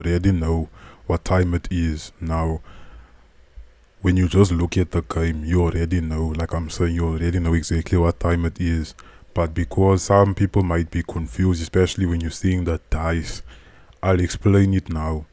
already know what time it is. Now, when you just look at the game, you already know, like I'm saying, you already know exactly what time it is. But because some people might be confused, especially when you're seeing the dice, I'll explain it now.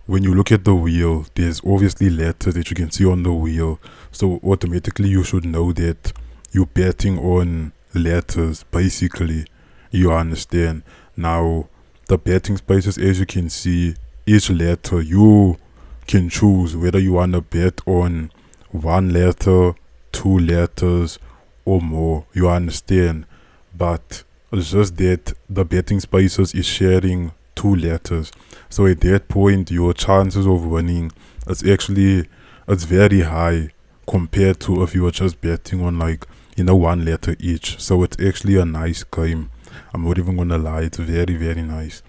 When you look at the wheel, there's obviously letters that you can see on the wheel. So automatically you should know that you're betting on letters, basically. You understand? Now, the betting spaces, as you can see, each letter you can choose whether you want to bet on one letter, two letters, or more. You understand? But it's just that the betting spaces is sharing two letters. So at that point, your chances of winning, it's very high compared to if you were just betting on like, one letter each. So it's actually a nice game. I'm not even gonna lie, it's very, very nice.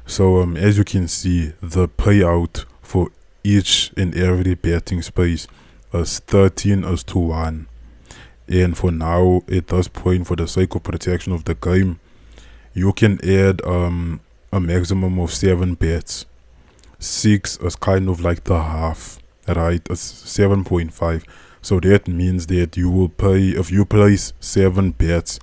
So as you can see, the payout for each and every betting space is 13 as to 1. And for now, at this point, for the sake of protection of the game, you can add a maximum of 7 bets. 6 is kind of like the half, right? It's 7.5. So that means that you will pay, if you place 7 bets,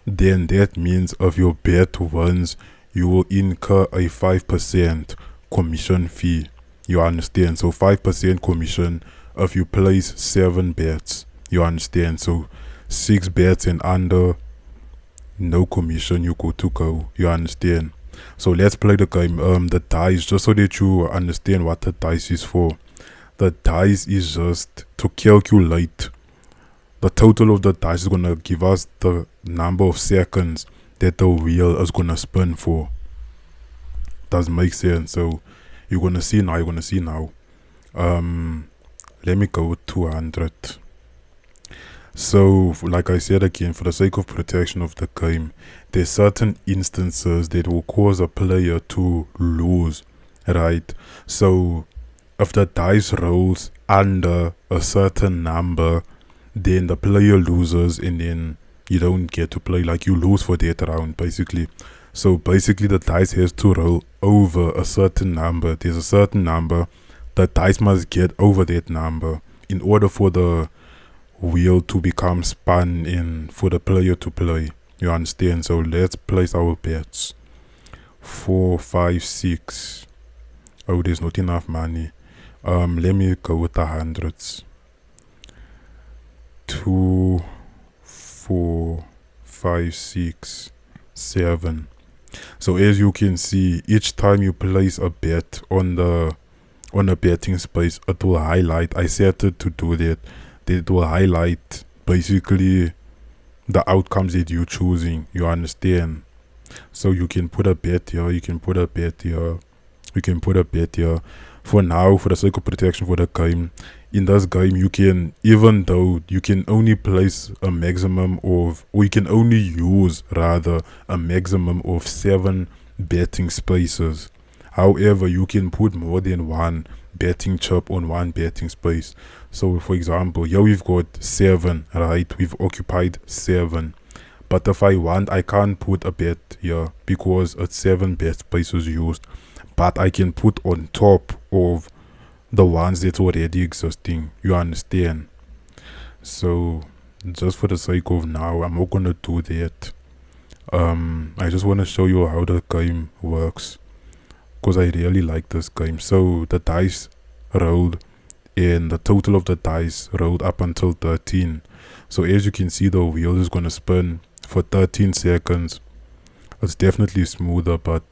then that means if your bet wins, you will incur a 5% commission fee. You understand? So 5% commission if you place 7 bets. You understand? So 6 bets and under, no commission, you go to go. You understand? So let's play the game. The dice, just so that you understand what the dice is for. The dice is just to calculate the total of the dice is gonna give us the number of seconds that the wheel is gonna spin for. Does make sense? So you're gonna see now. Let me go with 200. So, like I said again, for the sake of protection of the game, there's certain instances that will cause a player to lose, right? So, if the dice rolls under a certain number, then the player loses and then you don't get to play, like you lose for that round, basically. So, basically, the dice has to roll over a certain number. There's a certain number, the dice must get over that number in order for the wheel to become spun and for the player to play. You understand? So let's place our bets. 4, 5, 6. Oh, there's not enough money. Let me go with the hundreds. 2, 4, 5, 6, 7. So as you can see, each time you place a bet on a betting space, it will highlight. I set it to do that. It will highlight basically the outcomes that you're choosing. You understand? So you can put a bet here, you can put a bet here, you can put a bet here. For now, for the sake of protection for the game, in this game you can, even though you can only place a maximum of, or you can only use rather a maximum of 7 betting spaces. However, you can put more than one betting chip on one betting space. So for example, here we've got 7, right? We've occupied 7. But if I want, I can't put a bet here because it's 7 bet spaces used. But I can put on top of the ones that's already existing. You understand? So just for the sake of now, I'm not gonna do that. I just want to show you how the game works, because I really like this game. So the dice rolled, and the total of the dice rolled up until 13. So as you can see, the wheel is going to spin for 13 seconds. It's definitely smoother, but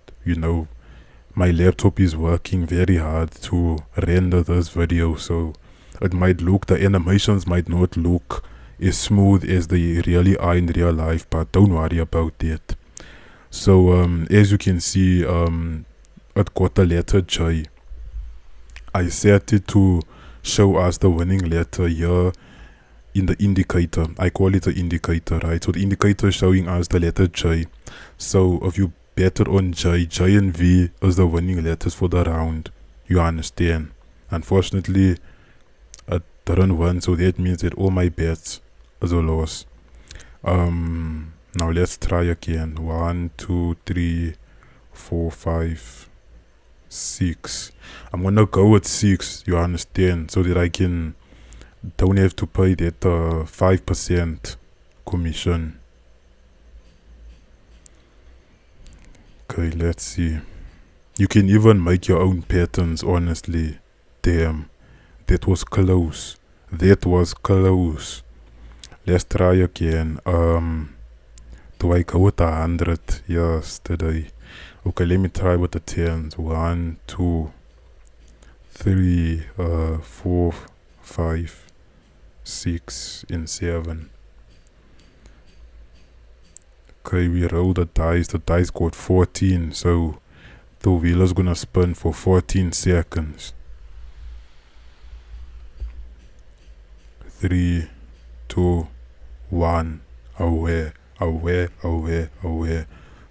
my laptop is working very hard to render this video, so it might look, the animations might not look as smooth as they really are in real life, but don't worry about that. So as you can see, it got the letter J. I set it to show us the winning letter here in the indicator. I call it the indicator, right? So the indicator is showing us the letter J. So if you bet it on J, J and V is the winning letters for the round. You understand? Unfortunately, it didn't win, so that means that all my bets is a loss. Now let's try again. 1, 2, 3, 4, 5, 6. I'm gonna go with 6, you understand, so that I don't have to pay that 5% commission. Okay, let's see. You can even make your own patterns, honestly. Damn, that was close. That was close. Let's try again. Do I go with 100? Yes, today. Okay, let me try with the 10s. 1, 2, 3, 4, 5, 6, and 7. Okay, we roll the dice. The dice got 14, so the wheel is gonna spin for 14 seconds. 3, 2, 1. Aware.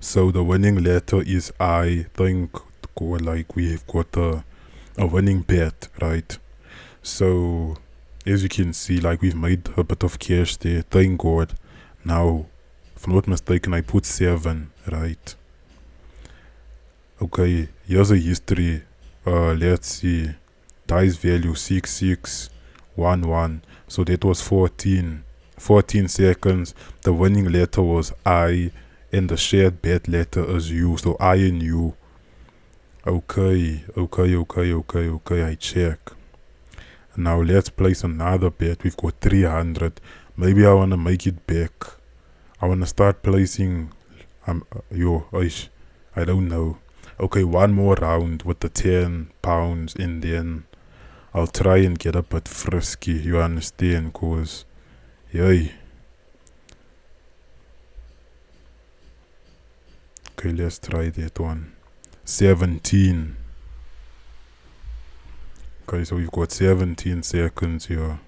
So the winning letter is I. Think like we've got a winning bet, right? So as you can see, like we've made a bit of cash there. Thank God. Now, if I'm not mistaken, I put 7, right? Okay, here's a history. Let's see. Dice value 6611. So that was 14 seconds. The winning letter was I, and the shared bet letter is U. So I and U. Okay, I check. Now let's place another bet. We've got 300. Maybe I wanna make it back. I wanna start placing I don't know. Okay, one more round with the £10, and then I'll try and get a bit frisky, you understand, cause yay. Okay, let's try that one. 17. Okay, so we've got 17 seconds here.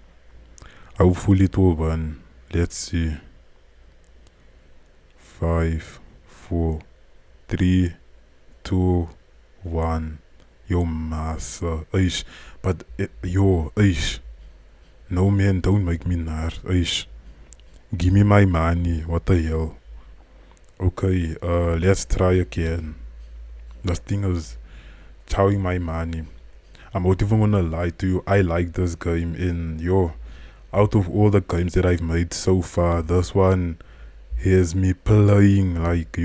Hopefully it will run. Let's see. 5, 4, 3, 2, 1. Yo, massa. Eish. But, eish. No, man, don't make me nar. Eish. Give me my money. What the hell? Okay, let's try again. This thing is chowing my money. I'm not even gonna lie to you. I like this game, and out of all the games that I've made so far, this one has me playing like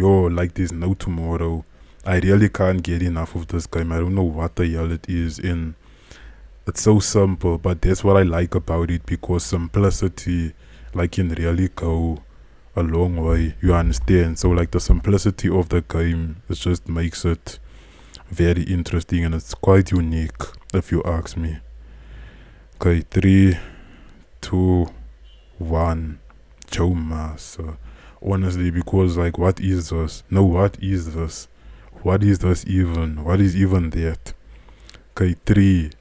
there's no tomorrow. I really can't get enough of this game. I don't know what the hell it is, and it's so simple, but that's what I like about it, because simplicity can really go a long way, you understand? So like the simplicity of the game, it just makes it very interesting, and it's quite unique if you ask me. Okay, 3, 2, 1. Joe Massa. Honestly, because what is this? No, what is this? What is this even? What is even that? Okay, 3,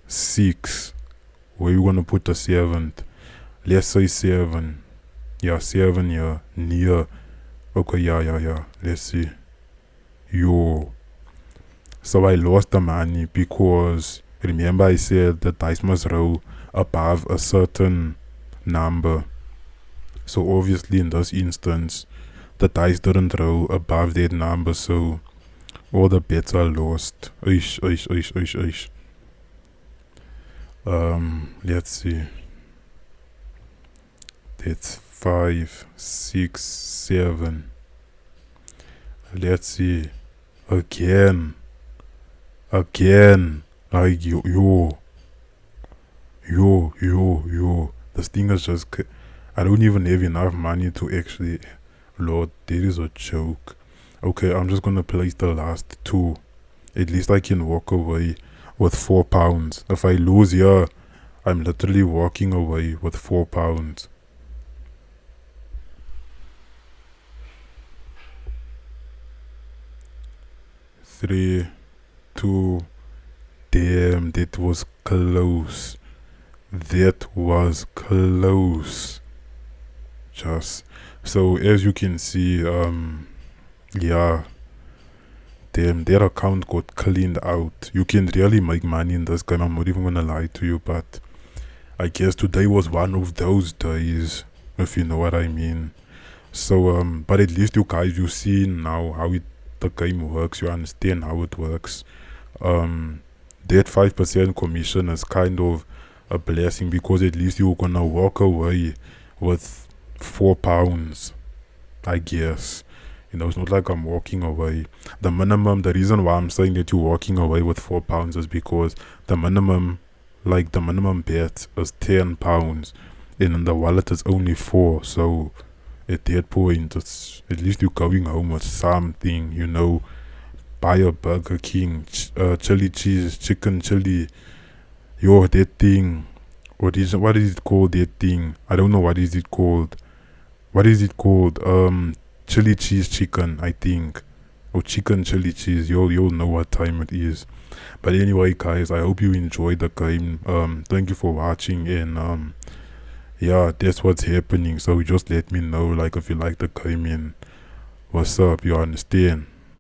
6. Where you gonna put the 7th? Let's say 7. Yeah, 7, yeah. Near. Okay, yeah. Let's see. So I lost the money because, remember I said the dice must roll above a certain number. So obviously in this instance, the dice didn't roll above that number, so all the bets are lost. Let's see. That's 5, 6, 7. Let's see. Again. Like yo. This thing is just, I don't even have enough money to actually, Lord, that is a joke. Okay, I'm just gonna place the last 2. At least I can walk away with £4. If I lose here, I'm literally walking away with £4. 3, 2. Damn, that was close. Just so as you can see, yeah, damn, that account got cleaned out. You can really make money in this game. I'm not even gonna lie to you, but I guess today was one of those days, if you know what I mean. So but at least you guys, you see now how the game works. You understand how it works. that 5% commission is kind of a blessing, because at least you're gonna walk away with £4, I guess. It's not like I'm walking away. The reason why I'm saying that you're walking away with £4 is because the minimum bet is £10, and in the wallet is only 4. So at that point, it's at least you're going home with something. Buy a Burger King, chili cheese, chicken chili, that thing. What is it called? That thing. I don't know what is it called. What is it called? Chili cheese chicken, I think, or chicken chili cheese. You'll know what time it is. But anyway, guys, I hope you enjoyed the game. Thank you for watching, and yeah, that's what's happening. So just let me know, like, if you like the game and what's up. You understand?